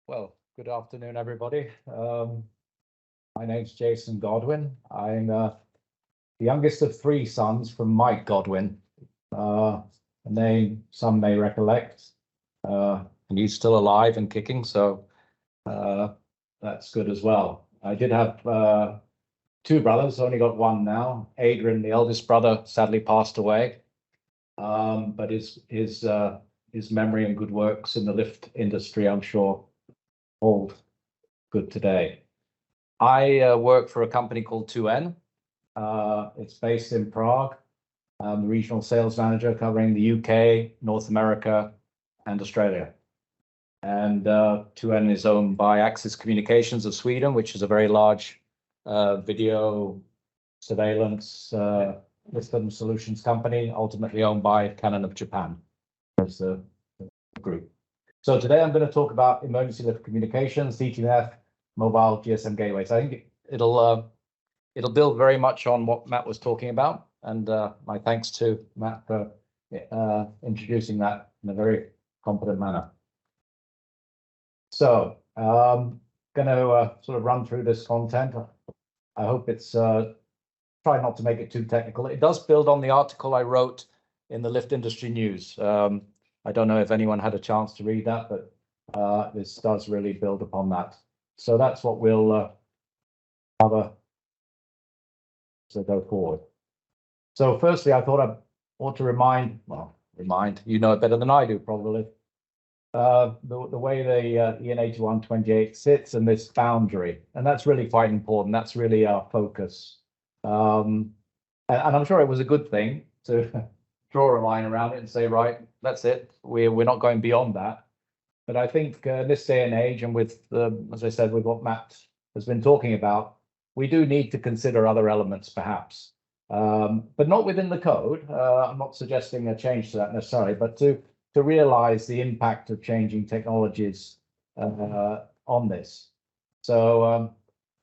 Well, good afternoon, everybody. My name's Jason Godwin. I'm the youngest of three sons from Mike Godwin, a name some may recollect. And he's still alive and kicking, so that's good as well. I did have two brothers, only got one now. Adrian, the eldest brother, sadly passed away, but his memory and good works in the lift industry, I'm sure, hold good today. I work for a company called 2N. It's based in Prague. I'm the regional sales manager covering the UK, North America, and Australia. And 2N is owned by Axis Communications of Sweden, which is a very large video surveillance system solutions company, ultimately owned by Canon of Japan as the group. So today I'm going to talk about emergency lift communications, DTMF, mobile GSM gateways. I think it'll build very much on what Matt was talking about, and my thanks to Matt for introducing that in a very competent manner. So I'm going to sort of run through this content. I hope it's try not to make it too technical. It does build on the article I wrote in the Lift Industry News. I don't know if anyone had a chance to read that, but this does really build upon that. So that's what we'll cover as I go forward. So firstly, I thought I ought to remind, you know it better than I do probably, the way the EN 8128 sits and this boundary, and that's really quite important. That's really our focus. And I'm sure it was a good thing to draw a line around it and say, right, that's it. We're not going beyond that. But I think in this day and age, and with, as I said, with what Matt has been talking about, we do need to consider other elements, perhaps, but not within the code. I'm not suggesting a change to that necessarily, but to realize the impact of changing technologies on this. So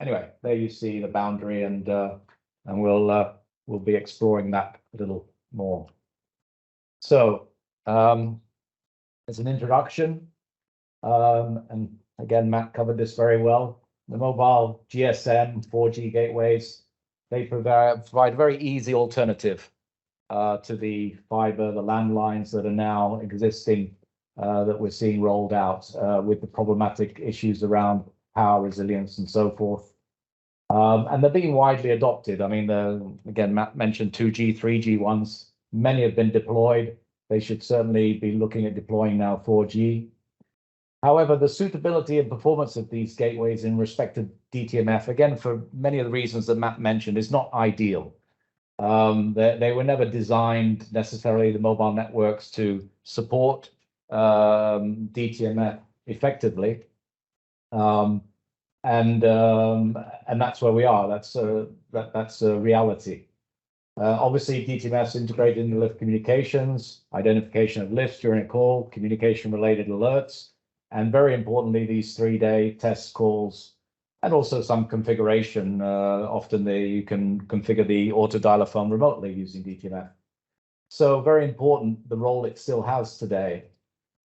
anyway, there you see the boundary, and we'll be exploring that a little more. So as an introduction, and again, Matt covered this very well. The mobile GSM 4G gateways, they provide a very easy alternative to the fiber, the landlines that are now existing, that we're seeing rolled out with the problematic issues around power resilience and so forth. And they're being widely adopted. I mean, again, Matt mentioned 2G, 3G ones. Many have been deployed. They should certainly be looking at deploying now 4G. However, the suitability and performance of these gateways in respect to DTMF, again, for many of the reasons that Matt mentioned, is not ideal. They were never designed necessarily, the mobile networks, to support DTMF effectively. And that's where we are. That's a reality. Obviously, DTMF is integrated into lift communications, identification of lifts during a call, communication-related alerts, and very importantly, these 3-day test calls, and also some configuration. Often you can configure the auto dialer phone remotely using DTMF. So very important, the role it still has today.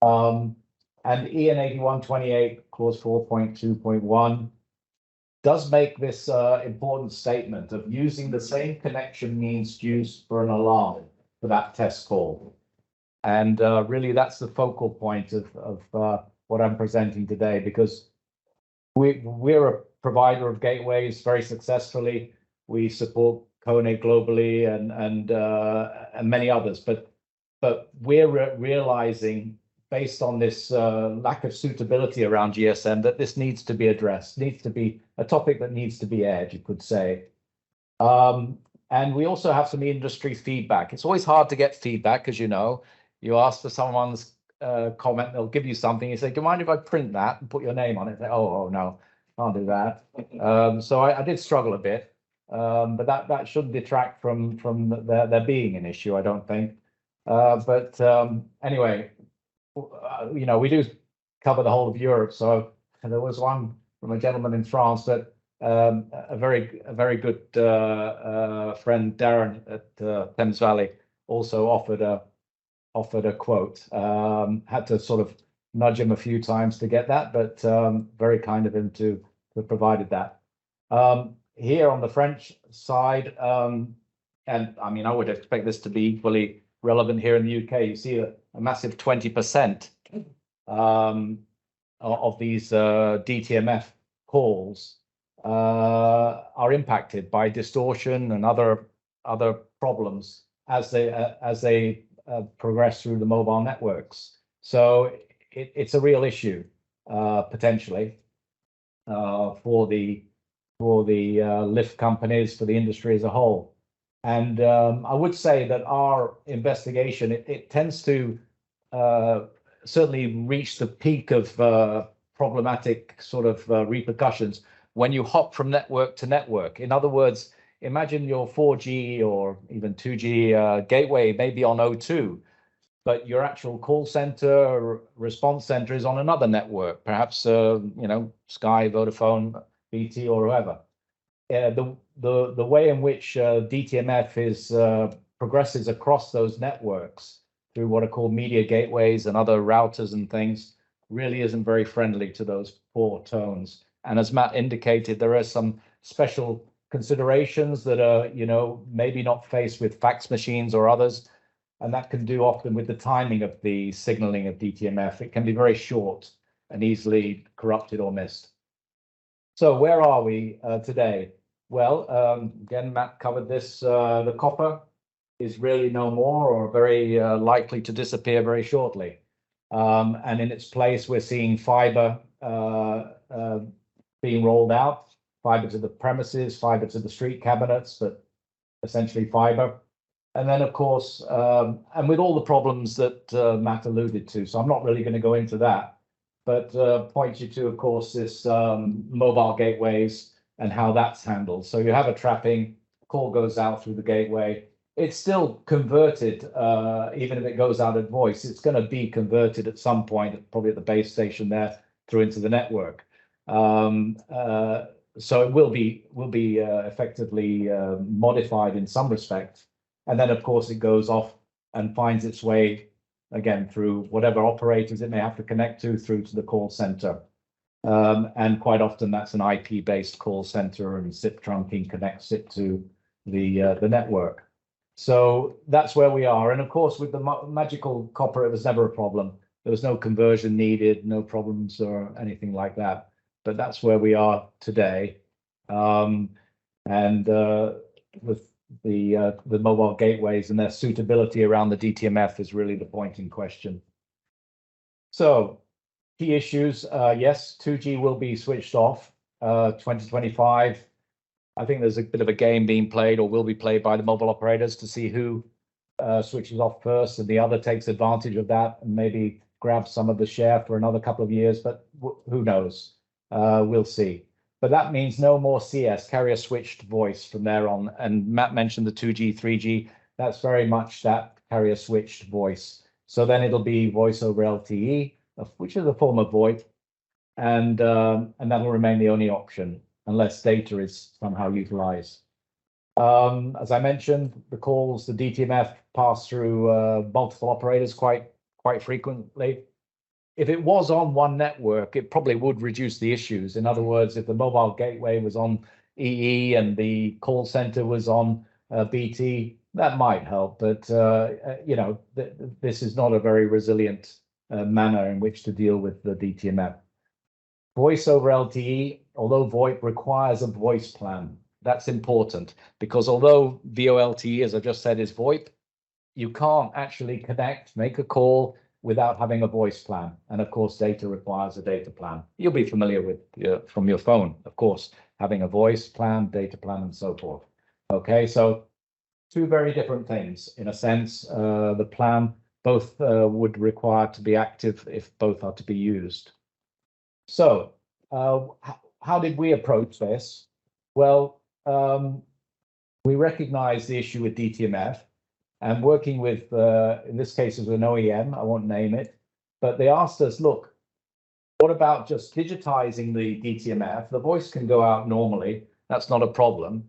And EN 8128 clause 4.2.1 does make this important statement of using the same connection means used for an alarm for that test call. And really, that's the focal point of what I'm presenting today, because we're a provider of gateways very successfully. We support Kone globally and many others, but we're realizing, based on this lack of suitability around GSM, that this needs to be addressed, needs to be a topic that needs to be aired, you could say. And we also have some industry feedback. It's always hard to get feedback, as you know. You ask for someone's comment, they'll give you something. You say, do you mind if I print that and put your name on it? They, oh no, can't do that. So I did struggle a bit, but that shouldn't detract from there being an issue, I don't think. But anyway, you know, we do cover the whole of Europe. So there was one from a gentleman in France that a very good friend, Darren at Thames Valley, also offered a quote. Had to sort of nudge him a few times to get that, but very kind of him to have provided that. Here on the French side, and I mean, I would expect this to be equally relevant here in the UK. You see a massive 20% of these DTMF calls are impacted by distortion and other problems as they progress through the mobile networks. So it's a real issue potentially for the lift companies, for the industry as a whole. And I would say that our investigation, it tends to certainly reach the peak of problematic sort of repercussions when you hop from network to network. In other words, imagine your 4G or even 2G gateway may be on O2, but your actual call center, response center is on another network, perhaps Sky, Vodafone, BT, or whoever. The way in which DTMF progresses across those networks through what are called media gateways and other routers and things really isn't very friendly to those poor tones. And as Matt indicated, there are some special considerations that are, maybe not faced with fax machines or others. And that can do often with the timing of the signaling of DTMF. It can be very short and easily corrupted or missed. So where are we today? Well, again, Matt covered this. The copper is really no more or very likely to disappear very shortly. And in its place, we're seeing fiber being rolled out, fiber to the premises, fiber to the street cabinets, but essentially fiber. And then, of course, and with all the problems that Matt alluded to, so I'm not really going to go into that, but point you to, of course, this mobile gateways and how that's handled. So you have a trapping, call goes out through the gateway. It's still converted, even if it goes out at voice, it's going to be converted at some point, probably at the base station there, through into the network. So it will be effectively modified in some respect. And then, of course, it goes off and finds its way, again, through whatever operators it may have to connect to, through to the call center. And quite often that's an IP-based call center, and SIP trunking connects it to the network. So that's where we are. And of course, with the magical copper, it was never a problem. There was no conversion needed, no problems or anything like that. But that's where we are today. And with the mobile gateways and their suitability around the DTMF is really the point in question. So key issues, yes, 2G will be switched off 2025. I think there's a bit of a game being played or will be played by the mobile operators to see who switches off first and the other takes advantage of that and maybe grabs some of the share for another couple of years, but who knows? We'll see. But that means no more CS, carrier switched voice from there on. And Matt mentioned the 2G, 3G. That's very much that carrier switched voice. So then it'll be voice over LTE, which is a form of VoIP, and that will remain the only option unless data is somehow utilized. As I mentioned, the calls, the DTMF pass through multiple operators quite frequently. If it was on one network, it probably would reduce the issues. In other words, if the mobile gateway was on EE and the call center was on BT, that might help. But this is not a very resilient manner in which to deal with the DTMF. Voice over LTE, although VoIP requires a voice plan, that's important because although VoLTE, as I just said, is VoIP, you can't actually make a call without having a voice plan. And of course, data requires a data plan. You'll be familiar with from your phone, of course, having a voice plan, data plan, and so forth. Okay, so two very different things in a sense. The plan both would require to be active if both are to be used. So how did we approach this? Well, we recognize the issue with DTMF. And working with, in this case, it was an OEM, I won't name it, but they asked us, look, what about just digitizing the DTMF? The voice can go out normally, that's not a problem.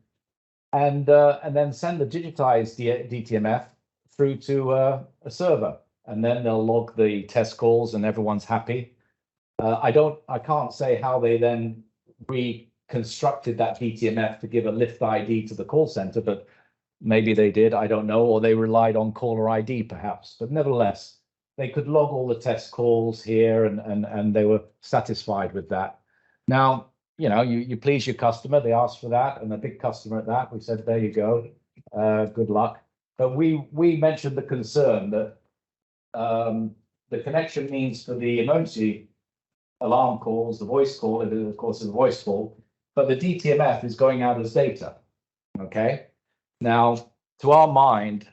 And then send the digitized DTMF through to a server. and then they'll log the test calls and everyone's happy. I can't say how they then reconstructed that DTMF to give a lift ID to the call center, but maybe they did, I don't know, or they relied on caller ID perhaps. But nevertheless, they could log all the test calls here, and they were satisfied with that. Now, you know, you please your customer, they asked for that, and a big customer at that, we said, there you go, good luck. But we mentioned the concern that the connection means for the emergency alarm calls, the voice call, it is of course a voice call, but the DTMF is going out as data, okay? Now, to our mind,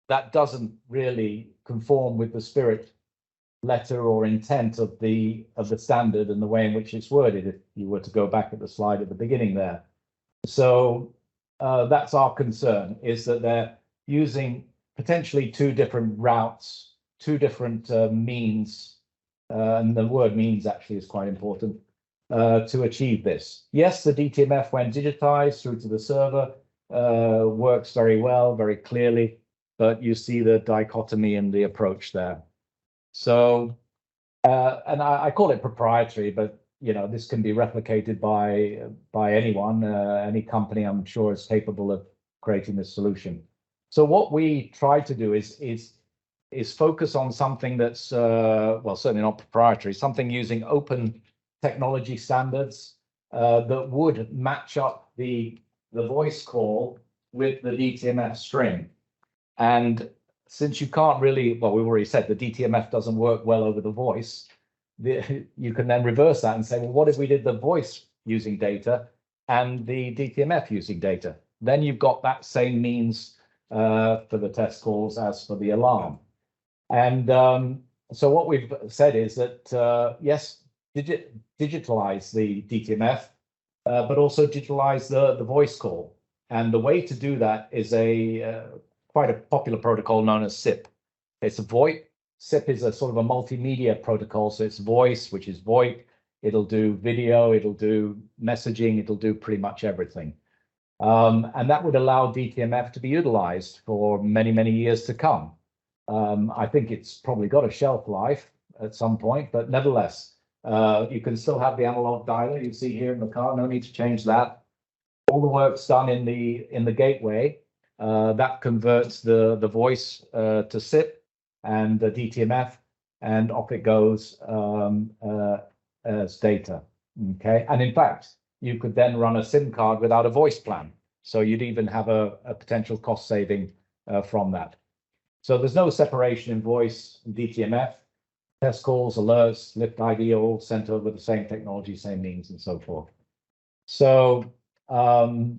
that doesn't really conform with the spirit, letter, or intent of the standard and the way in which it's worded, if you were to go back at the slide at the beginning there. So that's our concern, is that they're using potentially two different routes, two different means, and the word means actually is quite important, to achieve this. Yes, the DTMF, when digitized through to the server, works very well, very clearly, but you see the dichotomy in the approach there. So, and I call it proprietary, but you know, this can be replicated by anyone, any company, I'm sure, is capable of creating this solution. So what we try to do is focus on something that's well, certainly not proprietary, something using open technology standards that would match up the voice call with the DTMF string. And since you can't really, well, we've already said the DTMF doesn't work well over the voice, you can then reverse that and say, well, what if we did the voice using data and the DTMF using data? Then you've got that same means for the test calls as for the alarm. And so what we've said is that, yes, digitalize the DTMF, but also digitalize the voice call. And the way to do that is quite a popular protocol known as SIP. It's a VoIP. SIP is a sort of a multimedia protocol. So it's voice, which is VoIP. It'll do video, it'll do messaging, it'll do pretty much everything. And that would allow DTMF to be utilized for many, many years to come. I think it's probably got a shelf life at some point, but nevertheless, you can still have the analog dialer you see here in the car. No need to change that. All the work's done in the gateway. That converts the voice to SIP and the DTMF, and off it goes as data. Okay, and in fact, you could then run a SIM card without a voice plan, so you'd even have a potential cost saving from that. So there's no separation in voice and DTMF. Test calls, alerts, lift ID are all sent over the same technology, same means, and so forth. So, and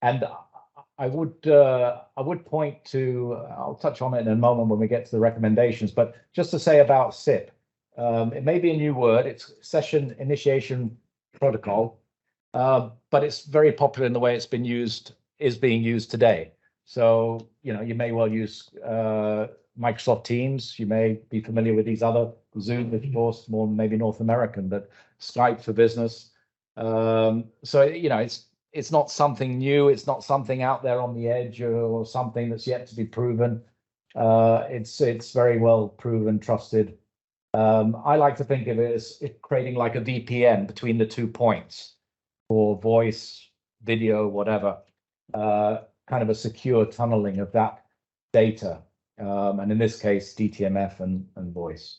I would point to, I'll touch on it in a moment when we get to the recommendations, but just to say about SIP, it may be a new word, it's Session Initiation Protocol, but it's very popular in the way it's been used, is being used today. So, you know, you may well use Microsoft Teams, you may be familiar with these other, Zoom, of course, more maybe North American, but Skype for business. So, you know, it's not something new. It's not something out there on the edge or something that's yet to be proven. It's very well proven, trusted. I like to think of it as creating like a VPN between the 2 points for voice, video, whatever, kind of a secure tunneling of that data. And in this case, DTMF and voice.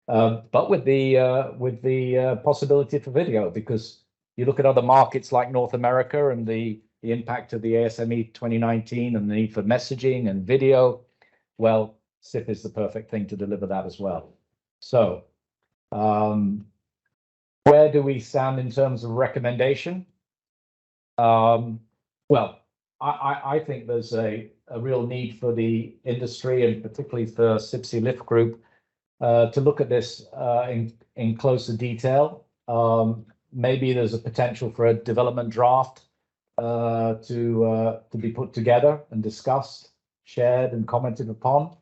But with the possibility for video, because you look at other markets like North America and the impact of the ASME 2019 and the need for messaging and video, well, SIP is the perfect thing to deliver that as well. So where do we stand in terms of recommendation? Well, I think there's a real need for the industry, and particularly for CIPSI Lift Group, to look at this in closer detail. Maybe there's a potential for a development draft to be put together and discussed, shared and commented upon.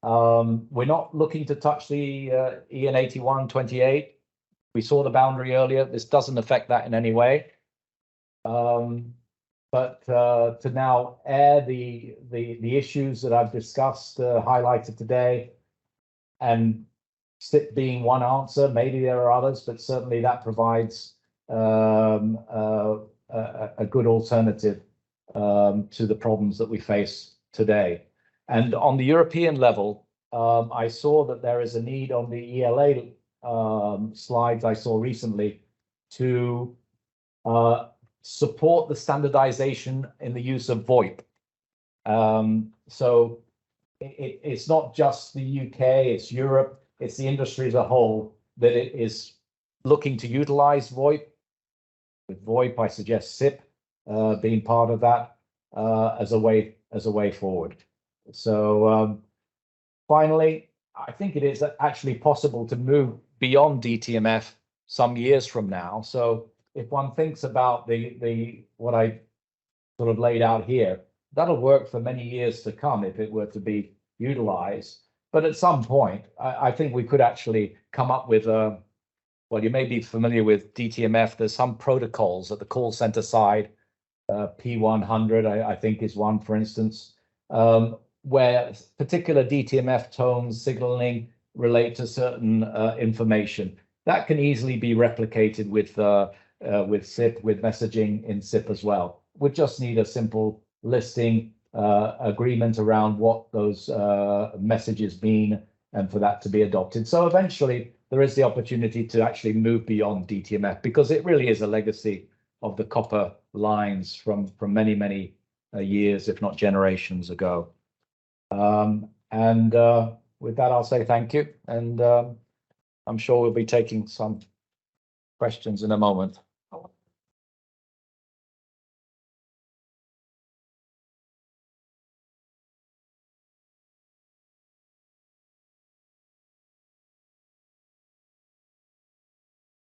We're not looking to touch the EN 8128. We saw the boundary earlier. This doesn't affect that in any way. But to now air the issues that I've discussed, highlighted today, and SIP being one answer, maybe there are others, but certainly that provides a good alternative to the problems that we face today. And on the European level, I saw that there is a need on the ELA slides I saw recently to support the standardization in the use of VoIP. So it's not just the UK, it's Europe, it's the industry as a whole that it is looking to utilize VoIP. With VoIP, I suggest SIP being part of that as a way forward. So finally, I think it is actually possible to move beyond DTMF some years from now. So if one thinks about the what I sort of laid out here, that'll work for many years to come if it were to be utilized. But at some point, I think we could actually come up with well, you may be familiar with DTMF. There's some protocols at the call center side. P100, I think, is one, for instance, where particular DTMF tones signaling relate to certain information. That can easily be replicated with SIP, with messaging in SIP as well. We just need a simple listing agreement around what those messages mean and for that to be adopted. So eventually there is the opportunity to actually move beyond DTMF because it really is a legacy of the copper lines from many, many years, if not generations ago. With that, I'll say thank you. And I'm sure we'll be taking some questions in a moment.